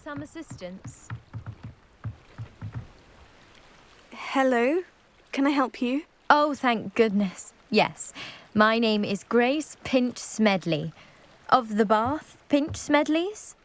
some assistance? Hello, can I help you? Oh, thank goodness. Yes, my name is Grace Pinch Smedley, of the Bath Pinch Smedleys.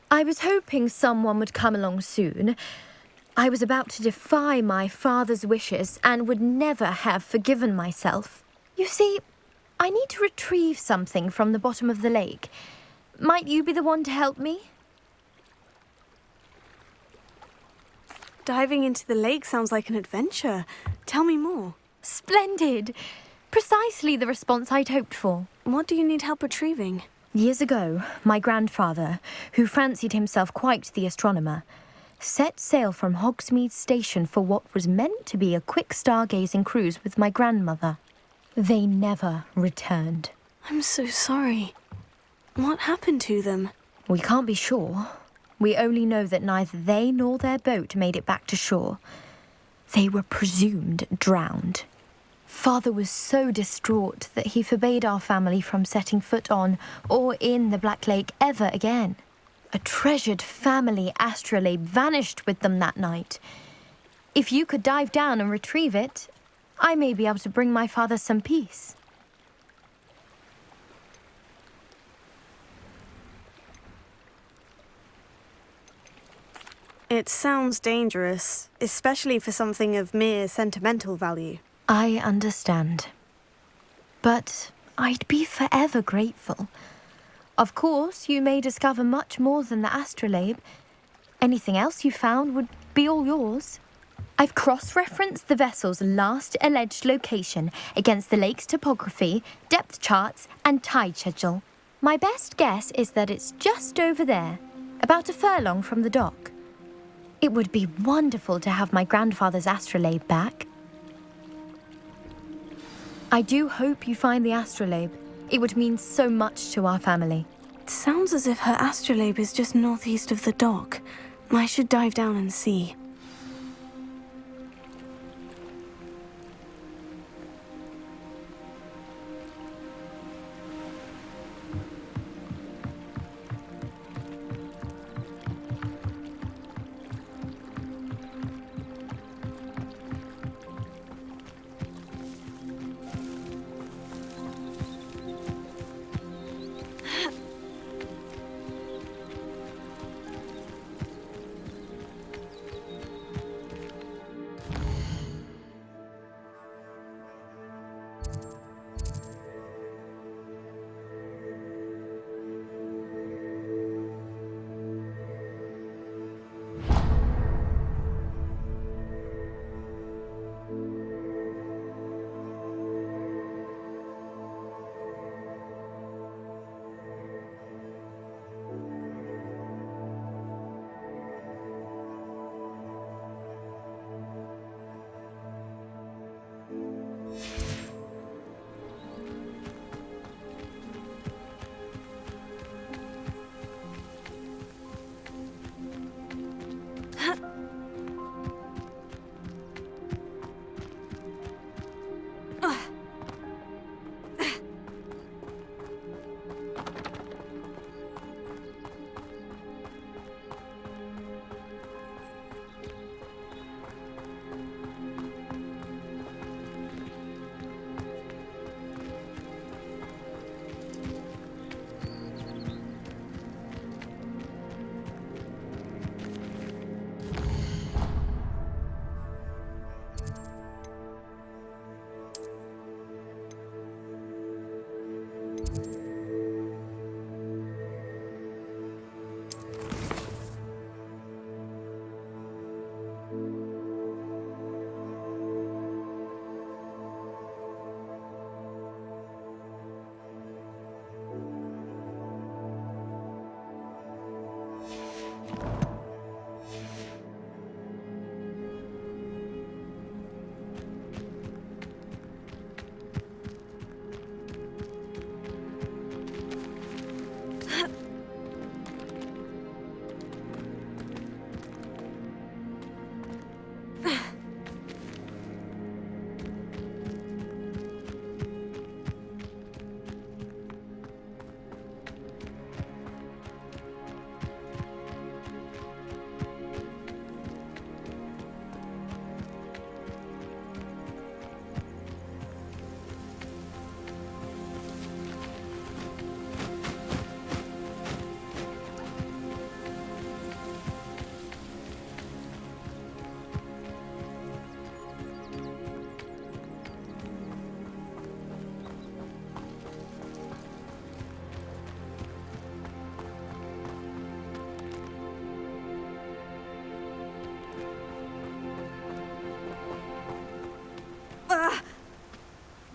I was hoping someone would come along soon. I was about to defy my father's wishes and would never have forgiven myself. You see, I need to retrieve something from the bottom of the lake. Might you be the one to help me? Diving into the lake sounds like an adventure. Tell me more. Splendid! Precisely the response I'd hoped for. What do you need help retrieving? Years ago, my grandfather, who fancied himself quite the astronomer, set sail from Hogsmeade Station for what was meant to be a quick stargazing cruise with my grandmother. They never returned. I'm so sorry. What happened to them? We can't be sure. We only know that neither they nor their boat made it back to shore. They were presumed drowned. Father was so distraught that he forbade our family from setting foot on or in the Black Lake ever again. A treasured family astrolabe vanished with them that night. If you could dive down and retrieve it, I may be able to bring my father some peace. It sounds dangerous, especially for something of mere sentimental value. I understand. But I'd be forever grateful. Of course, you may discover much more than the astrolabe. Anything else you found would be all yours. I've cross-referenced the vessel's last alleged location against the lake's topography, depth charts, and tide schedule. My best guess is that it's just over there, about a furlong from the dock. It would be wonderful to have my grandfather's astrolabe back. I do hope you find the astrolabe. It would mean so much to our family. It sounds as if her astrolabe is just northeast of the dock. I should dive down and see.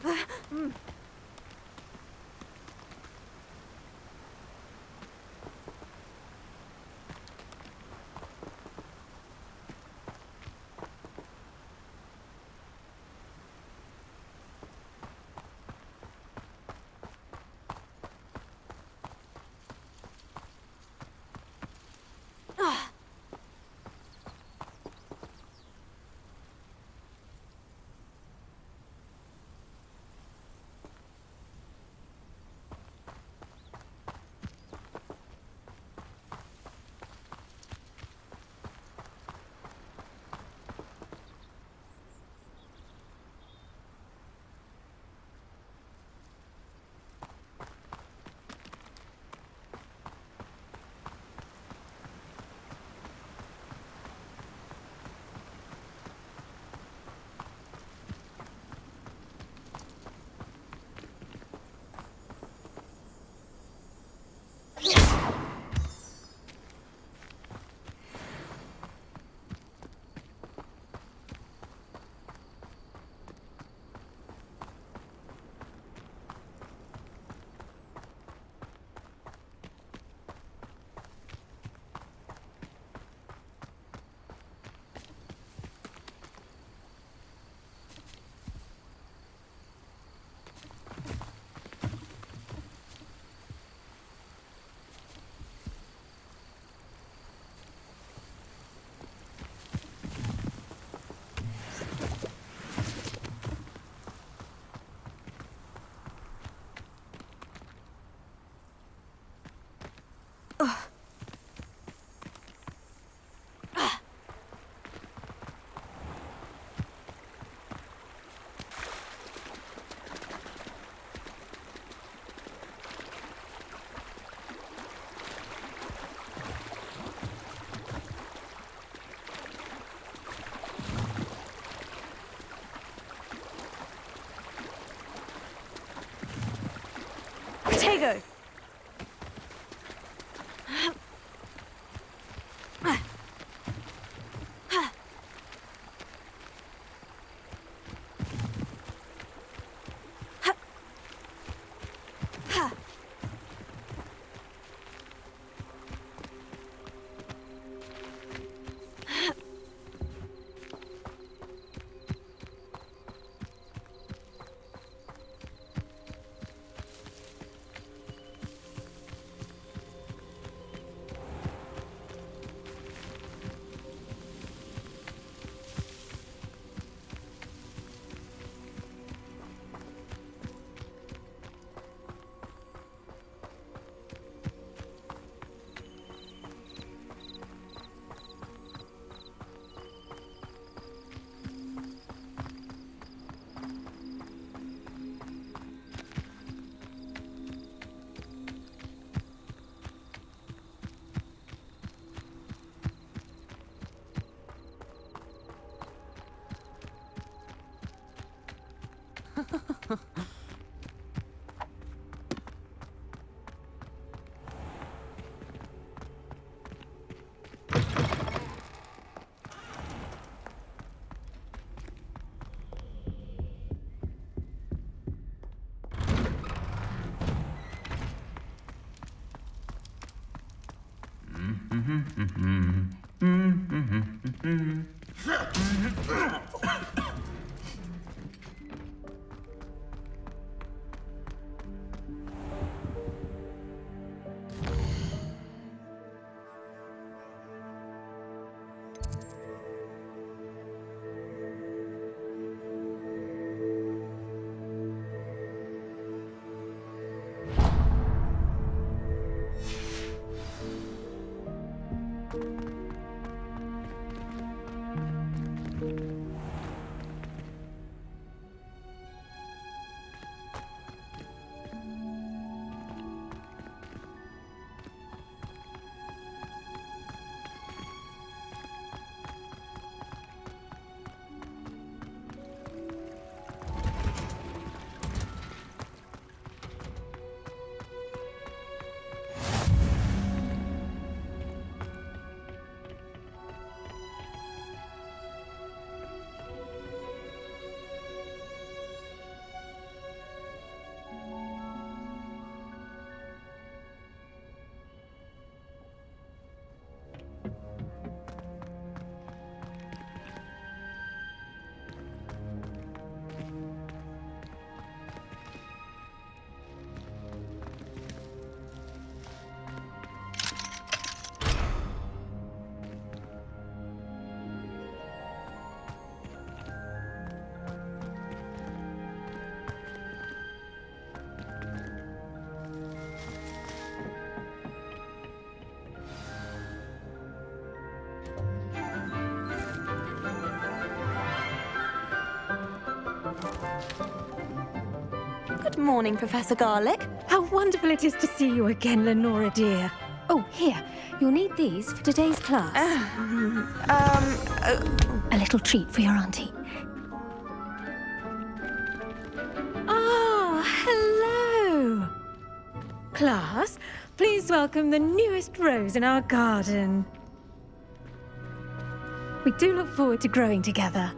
Potato! Good morning, Professor Garlic. How wonderful it is to see you again, Lenora dear. Oh, here. You'll need these for today's class. A little treat for your auntie. Ah, hello. Class, please welcome the newest rose in our garden. We do look forward to growing together.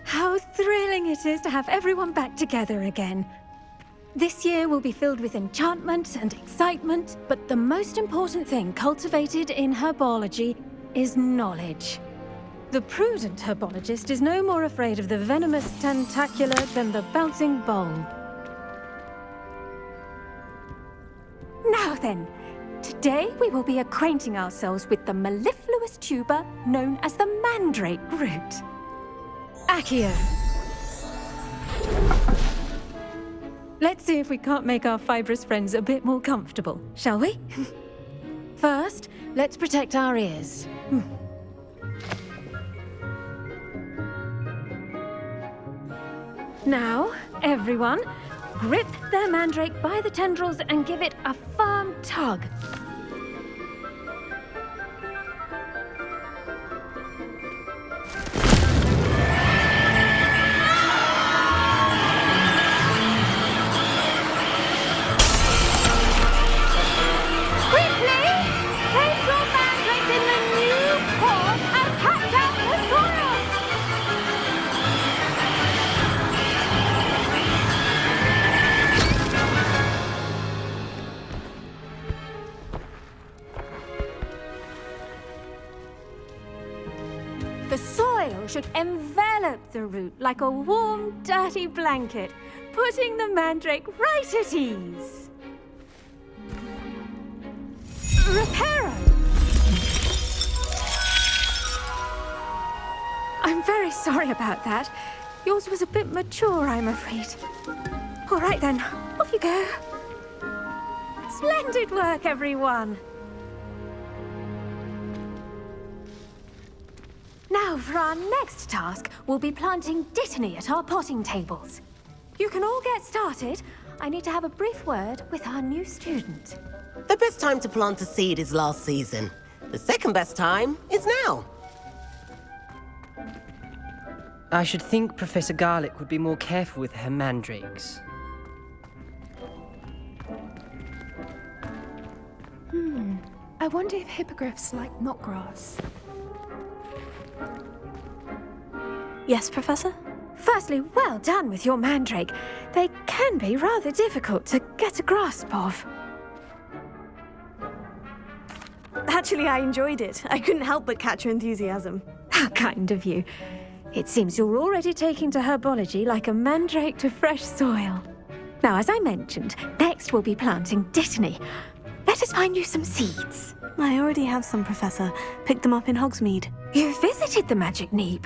How thrilling it is to have everyone back together again. This year will be filled with enchantment and excitement, but the most important thing cultivated in herbology is knowledge. The prudent herbologist is no more afraid of the venomous tentacula than the bouncing bulb. Now then, today we will be acquainting ourselves with the mellifluous tuber known as the mandrake root. Accio. Let's see if we can't make our fibrous friends a bit more comfortable, shall we? First, let's protect our ears. Now, everyone, grip their mandrake by the tendrils and give it a firm tug. The soil should envelop the root like a warm, dirty blanket, putting the mandrake right at ease. Reparo! I'm very sorry about that. Yours was a bit mature, I'm afraid. All right then, off you go. Splendid work, everyone. Now, for our next task, we'll be planting dittany at our potting tables. You can all get started. I need to have a brief word with our new student. The best time to plant a seed is last season. The second best time is now. I should think Professor Garlic would be more careful with her mandrakes. I wonder if hippogriffs like knotgrass. Yes, Professor? Firstly, well done with your mandrake. They can be rather difficult to get a grasp of. Actually, I enjoyed it. I couldn't help but catch your enthusiasm. How kind of you. It seems you're already taking to herbology like a mandrake to fresh soil. Now, as I mentioned, next we'll be planting dittany. Let us find you some seeds. I already have some, Professor. Picked them up in Hogsmeade. You visited the Magic Neep.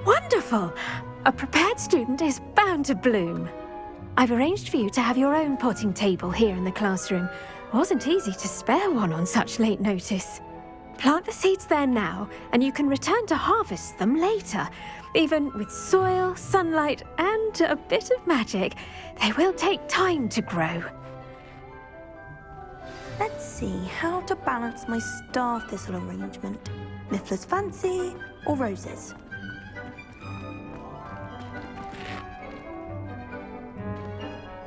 Wonderful! A prepared student is bound to bloom. I've arranged for you to have your own potting table here in the classroom. Wasn't easy to spare one on such late notice. Plant the seeds there now, and you can return to harvest them later. Even with soil, sunlight, and a bit of magic, they will take time to grow. Let's see how to balance my star thistle arrangement. Miffler's Fancy or roses?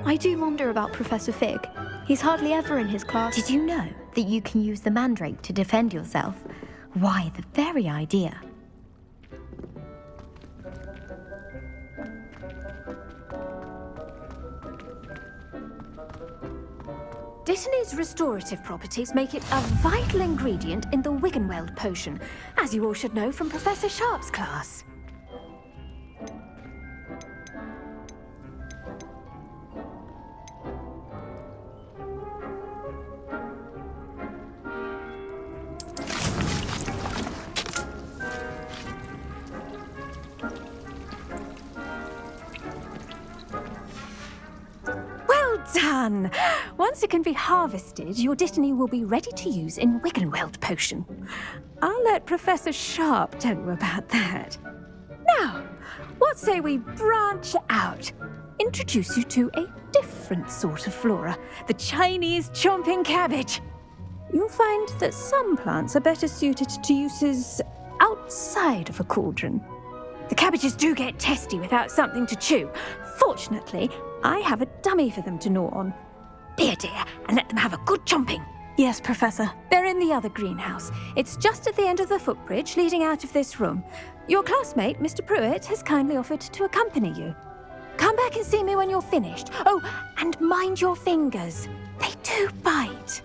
I do wonder about Professor Fig. He's hardly ever in his class. Did you know that you can use the mandrake to defend yourself? Why, the very idea. Dittany's restorative properties make it a vital ingredient in the Wiggenweld potion, as you all should know from Professor Sharp's class. Done! Once it can be harvested, your dittany will be ready to use in Wiggenweld potion. I'll let Professor Sharp tell you about that. Now, what say we branch out? Introduce you to a different sort of flora, the Chinese chomping cabbage. You'll find that some plants are better suited to uses outside of a cauldron. The cabbages do get testy without something to chew. Fortunately, I have a dummy for them to gnaw on. Dear, and let them have a good chomping. Yes, Professor. They're in the other greenhouse. It's just at the end of the footbridge leading out of this room. Your classmate, Mr. Pruitt, has kindly offered to accompany you. Come back and see me when you're finished. Oh, and mind your fingers. They do bite.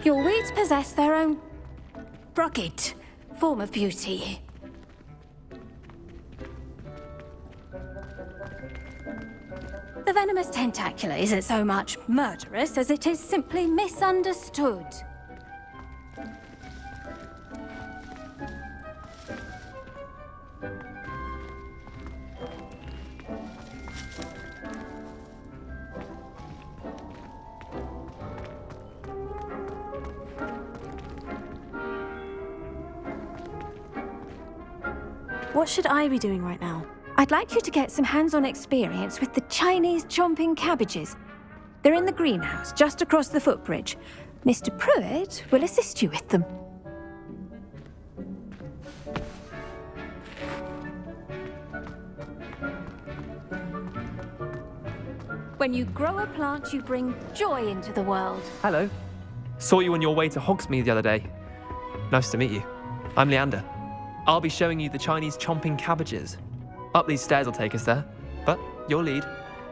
Your weeds possess their own rugged form of beauty. The venomous tentacula isn't so much murderous as it is simply misunderstood. What should I be doing right now? I'd like you to get some hands-on experience with the Chinese chomping cabbages. They're in the greenhouse, just across the footbridge. Mr. Pruitt will assist you with them. When you grow a plant, you bring joy into the world. Hello. Saw you on your way to Hogsmeade the other day. Nice to meet you. I'm Leander. I'll be showing you the Chinese chomping cabbages. Up these stairs will take us there, but your lead.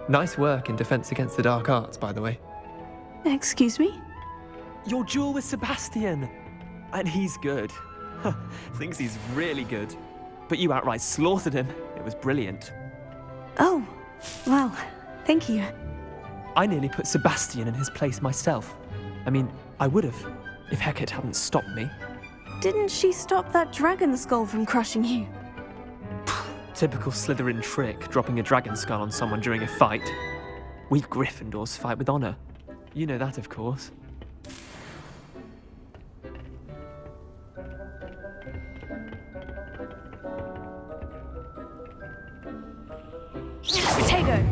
Nice work in Defense Against the Dark Arts, by the way. Excuse me? Your duel with Sebastian. And he's good. Thinks he's really good. But you outright slaughtered him. It was brilliant. Oh, well, thank you. I nearly put Sebastian in his place myself. I mean, I would have, if Hecate hadn't stopped me. Didn't she stop that dragon skull from crushing you? Typical Slytherin trick, dropping a dragon skull on someone during a fight. We Gryffindors fight with honor. You know that, of course. Potato!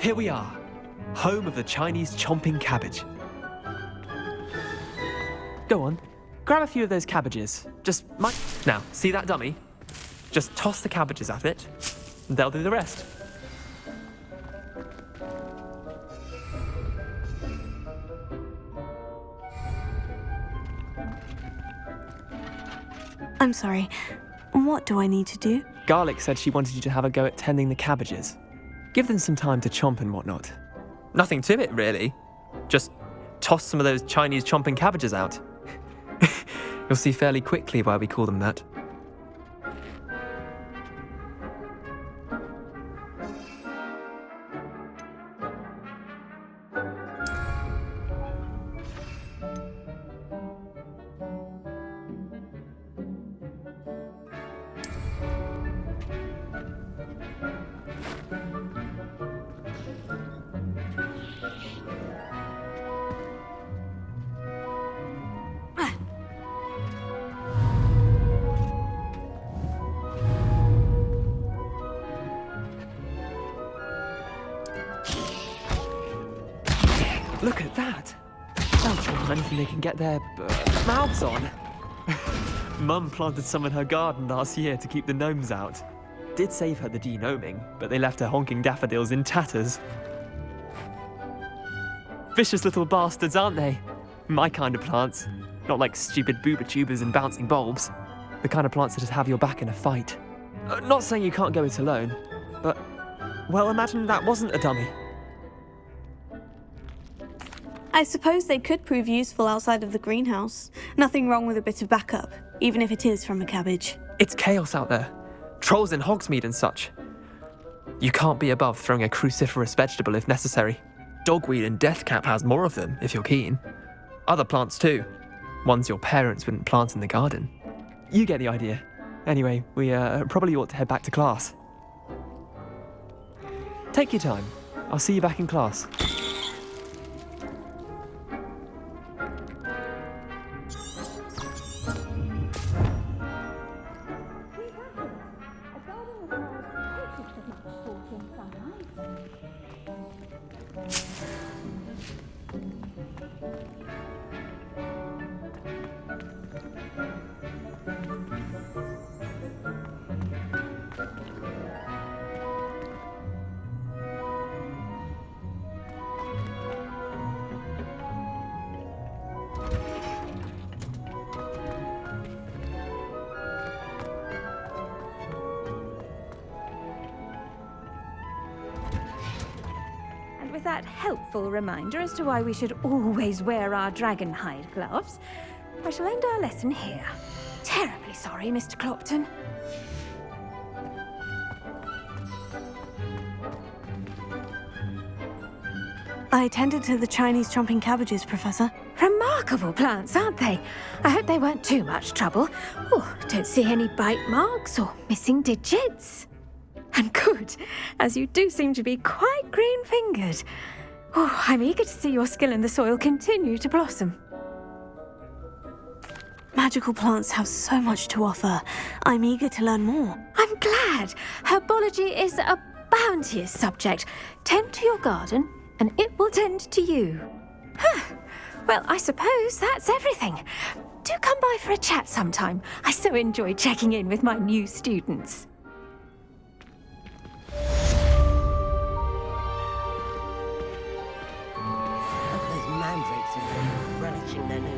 Here we are, home of the Chinese chomping cabbage. Go on, grab a few of those cabbages. Now, see that dummy? Just toss the cabbages at it, and they'll do the rest. I'm sorry. What do I need to do? Garlic said she wanted you to have a go at tending the cabbages. Give them some time to chomp and whatnot. Nothing to it, really. Just toss some of those Chinese chomping cabbages out. You'll see fairly quickly why we call them that. Look at that. They'll chew on anything they can get their mouths on. Mum planted some in her garden last year to keep the gnomes out. Did save her the denoming, but they left her honking daffodils in tatters. Vicious little bastards, aren't they? My kind of plants. Not like stupid booba tubers and bouncing bulbs. The kind of plants that just have your back in a fight. Not saying you can't go it alone, but, well, imagine that wasn't a dummy. I suppose they could prove useful outside of the greenhouse. Nothing wrong with a bit of backup, even if it is from a cabbage. It's chaos out there. Trolls in Hogsmeade and such. You can't be above throwing a cruciferous vegetable if necessary. Dogweed and deathcap has more of them, if you're keen. Other plants too. Ones your parents wouldn't plant in the garden. You get the idea. Anyway, we probably ought to head back to class. Take your time. I'll see you back in class. With that helpful reminder as to why we should always wear our dragon hide gloves, I shall end our lesson here. Terribly sorry, Mr. Clopton. I attended to the Chinese chomping cabbages, Professor. Remarkable plants, aren't they? I hope they weren't too much trouble. Oh, don't see any bite marks or missing digits. And good, as you do seem to be quite green-fingered. Oh, I'm eager to see your skill in the soil continue to blossom. Magical plants have so much to offer. I'm eager to learn more. I'm glad. Herbology is a bounteous subject. Tend to your garden, and it will tend to you. Huh. Well, I suppose that's everything. Do come by for a chat sometime. I so enjoy checking in with my new students. Those mandrakes are really relishing their new